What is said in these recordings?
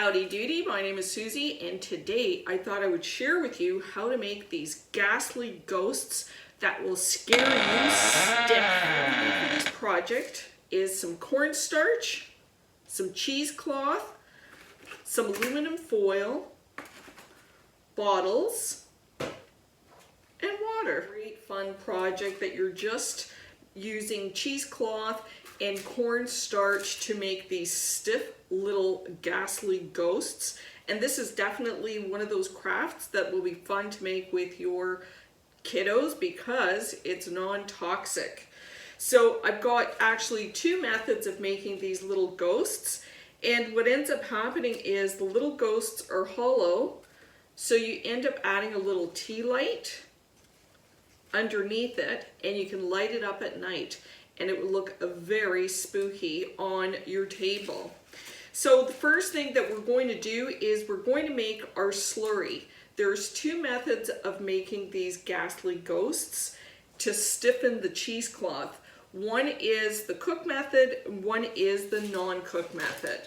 Howdy doody, my name is Susie, and today I thought I would share with you how to make these ghastly ghosts that will scare you stiff. For this project is some cornstarch, some cheesecloth, some aluminum foil, bottles, and water. Great fun project that you're just using cheesecloth and cornstarch to make these stiff little ghastly ghosts. And this is definitely one of those crafts that will be fun to make with your kiddos because it's non-toxic. So I've got actually two methods of making these little ghosts, and what ends up happening is the little ghosts are hollow, so you end up adding a little tea light underneath it, and you can light it up at night, and it will look very spooky on your table. So the first thing that we're going to do is we're going to make our slurry. There's two methods of making these ghastly ghosts to stiffen the cheesecloth. One is the cook method, and one is the non-cook method.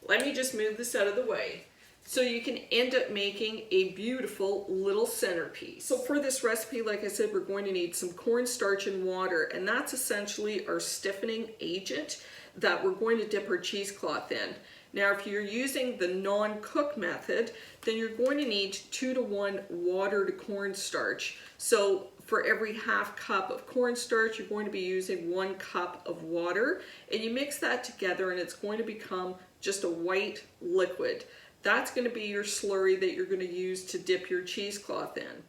Let me just move this out of the way so you can end up making a beautiful little centerpiece. So for this recipe, like I said, we're going to need some cornstarch and water, and that's essentially our stiffening agent that we're going to dip our cheesecloth in. Now, if you're using the non-cook method, then you're going to need 2:1 water to cornstarch. So for every half cup of cornstarch, you're going to be using 1 cup of water, and you mix that together and it's going to become just a white liquid. That's going to be your slurry that you're going to use to dip your cheesecloth in.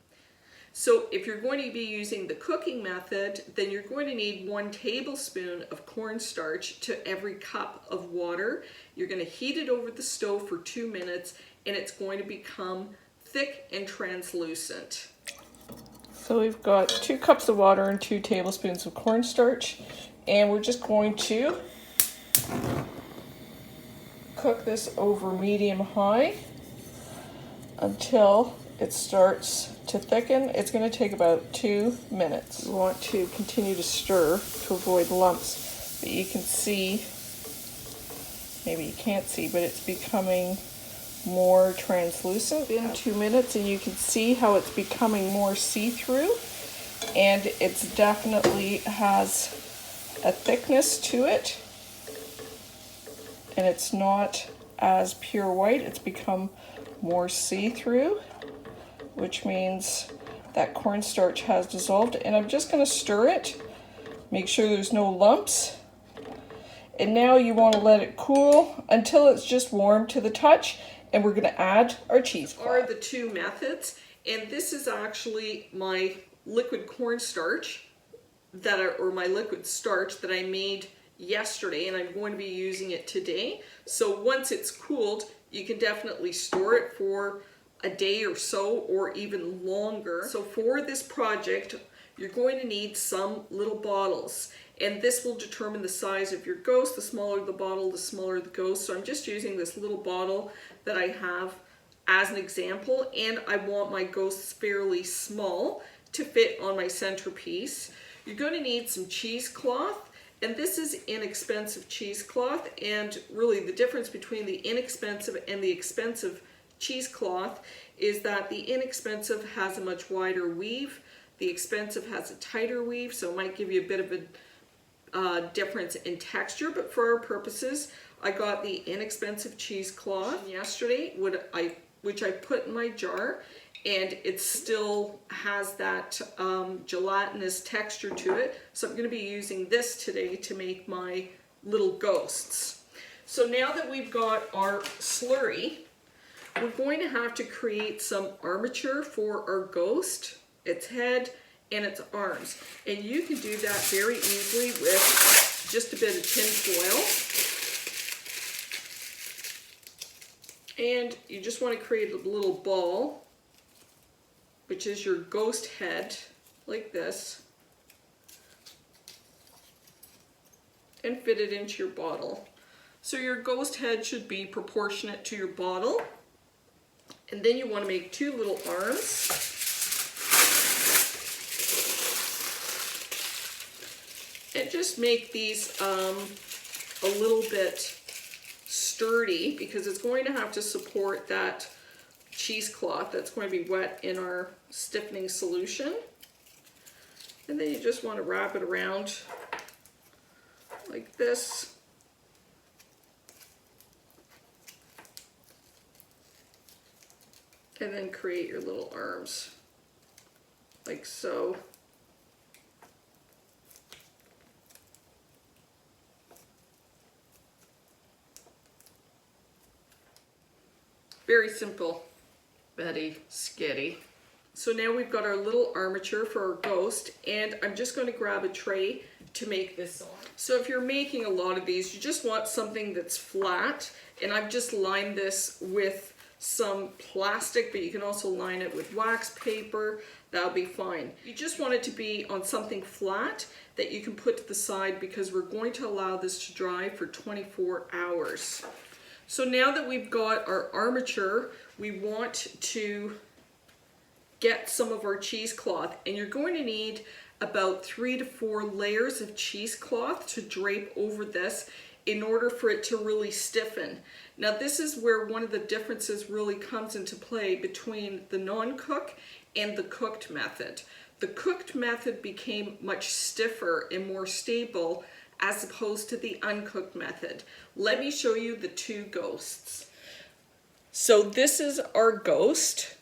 So if you're going to be using the cooking method, then you're going to need 1 tablespoon of cornstarch to every cup of water. You're going to heat it over the stove for 2 minutes, and it's going to become thick and translucent. So we've got 2 cups of water and 2 tablespoons of cornstarch, and we're just going to cook this over medium-high until it starts to thicken. It's going to take about 2 minutes. You want to continue to stir to avoid lumps, but you can see, maybe you can't see, but it's becoming more translucent in 2 minutes, and you can see how it's becoming more see-through, and it's definitely has a thickness to it, and it's not as pure white. It's become more see-through, which means that cornstarch has dissolved. And I'm just going to stir it, make sure there's no lumps. And now you want to let it cool until it's just warm to the touch, and we're going to add our cheesecloth. Are the two methods, and this is actually my liquid cornstarch or my liquid starch that I made yesterday, and I'm going to be using it today. So once it's cooled, you can definitely store it for a day or so, or even longer. So for this project, you're going to need some little bottles, and this will determine the size of your ghost. The smaller the bottle, the smaller the ghost. So I'm just using this little bottle that I have as an example, and I want my ghosts fairly small to fit on my centerpiece. You're going to need some cheesecloth, and this is inexpensive cheesecloth, and really the difference between the inexpensive and the expensive cheesecloth is that the inexpensive has a much wider weave, the expensive has a tighter weave, so it might give you a bit of a difference in texture, but for our purposes, I got the inexpensive cheesecloth yesterday, which I put in my jar, and it still has that gelatinous texture to it. So I'm going to be using this today to make my little ghosts. So now that we've got our slurry, we're going to have to create some armature for our ghost, its head and its arms. And you can do that very easily with just a bit of tin foil. And you just want to create a little ball, which is your ghost head, like this, and fit it into your bottle. So your ghost head should be proportionate to your bottle. And then you want to make 2 little arms. And just make these a little bit sturdy because it's going to have to support that cheesecloth that's going to be wet in our stiffening solution. And then you just want to wrap it around like this. And then create your little arms, like so. Very simple, Betty Skitty. So now we've got our little armature for our ghost, and I'm just going to grab a tray to make this on. So if you're making a lot of these, you just want something that's flat, and I've just lined this with some plastic, but you can also line it with wax paper. That'll be fine. You just want it to be on something flat that you can put to the side because we're going to allow this to dry for 24 hours. So now that we've got our armature, we want to get some of our cheesecloth, and you're going to need about 3 to 4 layers of cheesecloth to drape over this in order for it to really stiffen. Now this is where one of the differences really comes into play between the non-cook and the cooked method. The cooked method became much stiffer and more stable as opposed to the uncooked method. Let me show you the two ghosts. So this is our ghost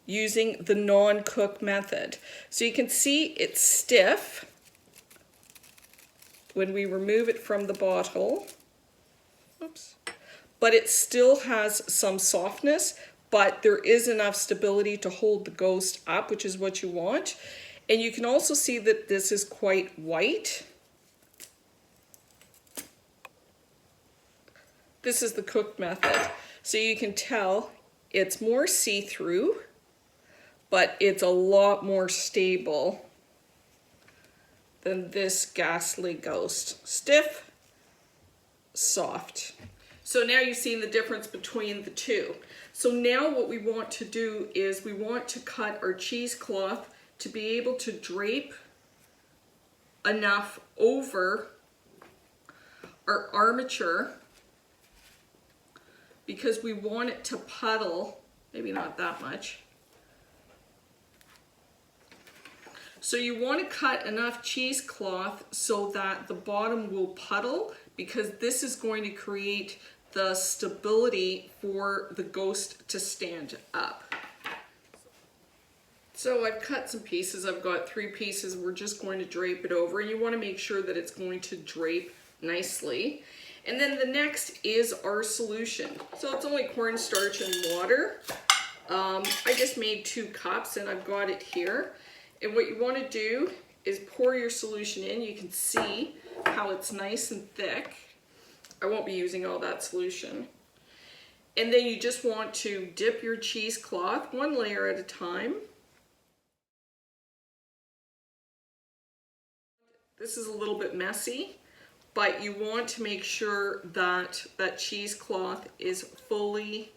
using the non-cook method. So you can see it's stiff when we remove it from the bottle. Oops. But it still has some softness, but there is enough stability to hold the ghost up, which is what you want. And you can also see that this is quite white. This is the cooked method. So you can tell it's more see-through, but it's a lot more stable than this ghastly ghost. Stiff, soft. So now you've seen the difference between the two. So now what we want to do is we want to cut our cheesecloth to be able to drape enough over our armature because we want it to puddle, maybe not that much. So you want to cut enough cheesecloth so that the bottom will puddle, because this is going to create the stability for the ghost to stand up. So I've cut some pieces. I've got 3 pieces. We're just going to drape it over. You want to make sure that it's going to drape nicely. And then the next is our solution. So it's only cornstarch and water. I just made 2 cups and I've got it here. And what you want to do is pour your solution in. You can see how it's nice and thick. I won't be using all that solution. And then you just want to dip your cheesecloth 1 layer at a time. This is a little bit messy, but you want to make sure that that cheesecloth is fully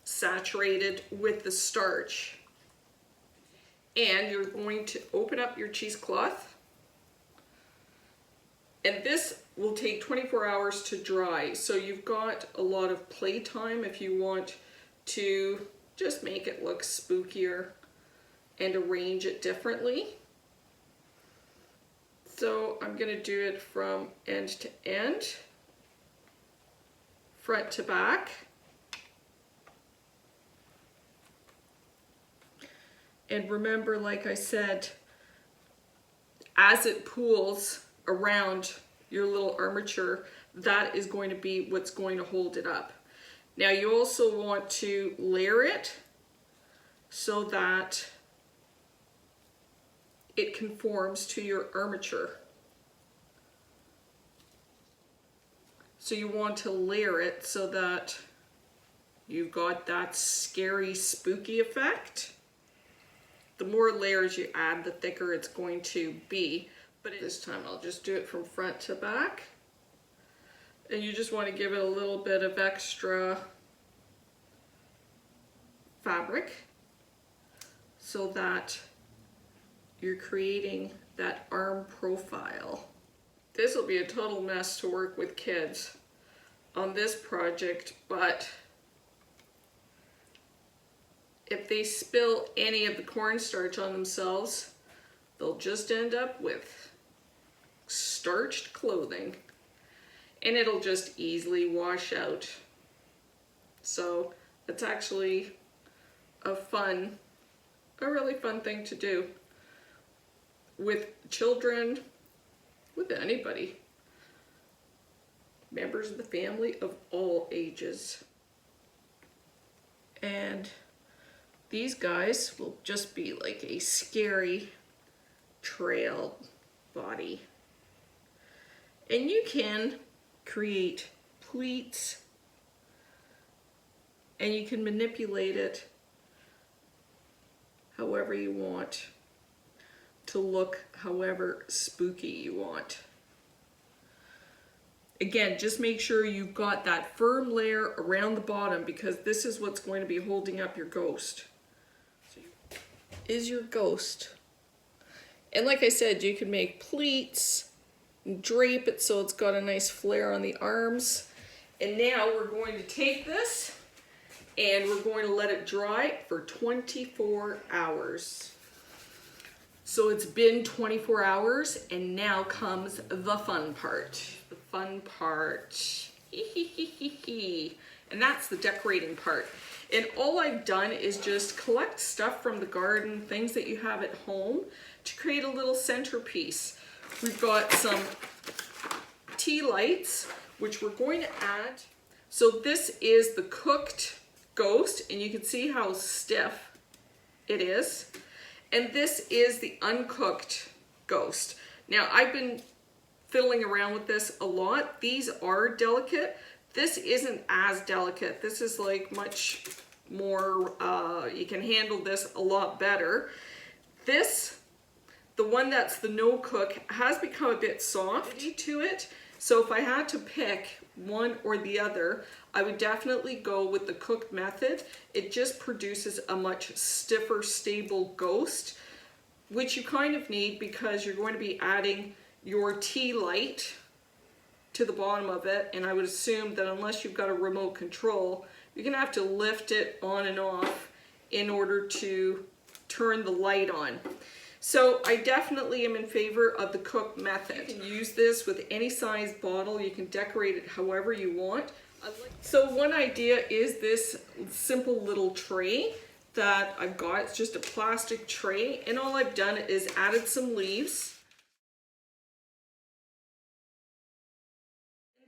saturated with the starch. And you're going to open up your cheesecloth, and this will take 24 hours to dry. So you've got a lot of play time if you want to just make it look spookier and arrange it differently. So I'm going to do it from end to end, front to back. And remember, like I said, as it pools around your little armature, that is going to be what's going to hold it up. Now you also want to layer it so that it conforms to your armature. So you want to layer it so that you've got that scary, spooky effect. The more layers you add, the thicker it's going to be. But this time I'll just do it from front to back. And you just want to give it a little bit of extra fabric so that you're creating that arm profile. This will be a total mess to work with kids. on this project, but if they spill any of the cornstarch on themselves, they'll just end up with starched clothing, and it'll just easily wash out. So it's actually a really fun thing to do with children, with anybody, members of the family of all ages. And these guys will just be like a scary trail body. And you can create pleats, and you can manipulate it however you want to look however spooky you want. Again, just make sure you've got that firm layer around the bottom, because this is what's going to be holding up your ghost. So is your ghost. And like I said, you can make pleats, drape it so it's got a nice flare on the arms. And now we're going to take this and we're going to let it dry for 24 hours. So it's been 24 hours, and now comes the fun part. The fun part. And that's the decorating part. And all I've done is just collect stuff from the garden, things that you have at home, to create a little centerpiece. We've got some tea lights, which we're going to add. So this is the cooked ghost, and you can see how stiff it is. And this is the uncooked ghost. Now, I've been fiddling around with this a lot. These are delicate. This isn't as delicate. This is like much more, you can handle this a lot better. This, the one that's the no cook, has become a bit soft to it. So if I had to pick one or the other, I would definitely go with the cooked method. It just produces a much stiffer, stable ghost, which you kind of need because you're going to be adding your tea light to the bottom of it. And I would assume that unless you've got a remote control, you're gonna have to lift it on and off in order to turn the light on. So I definitely am in favor of the cooked method. You can use this with any size bottle. You can decorate it however you want. So one idea is this simple little tray that I've got. It's just a plastic tray, and all I've done is added some leaves.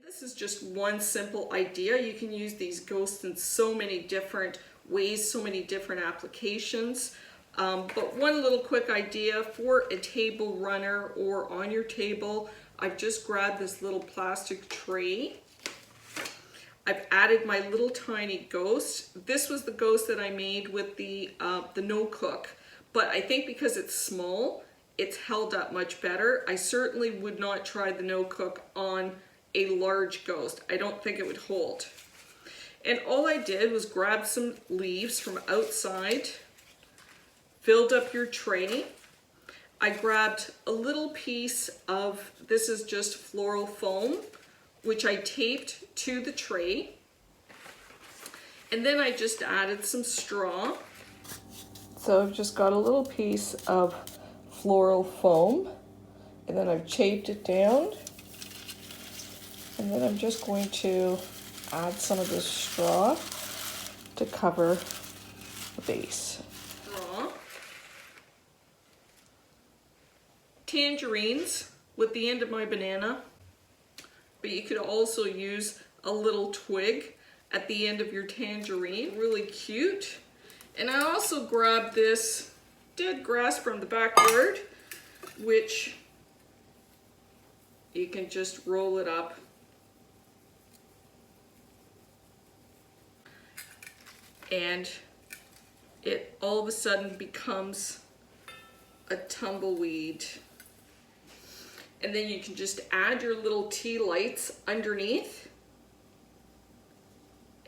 This is just one simple idea. You can use these ghosts in so many different ways, so many different applications. But one little quick idea for a table runner or on your table, I've just grabbed this little plastic tray. I've added my little tiny ghost. This was the ghost that I made with the no cook, but I think because it's small, it's held up much better. I certainly would not try the no cook on a large ghost. I don't think it would hold. And all I did was grab some leaves from outside, filled up your tray. I grabbed a little piece of, this is just floral foam, which I taped to the tray. And then I just added some straw. So I've just got a little piece of floral foam, and then I've taped it down. And then I'm just going to add some of this straw to cover the base. Tangerines with the end of my banana, but you could also use a little twig at the end of your tangerine. Really cute. And I also grabbed this dead grass from the backyard, which you can just roll it up. And it all of a sudden becomes a tumbleweed. And then you can just add your little tea lights underneath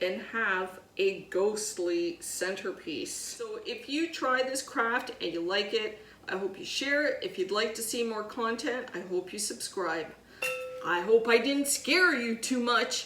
and have a ghostly centerpiece. So if you try this craft and you like it, I hope you share it. If you'd like to see more content, I hope you subscribe. I hope I didn't scare you too much.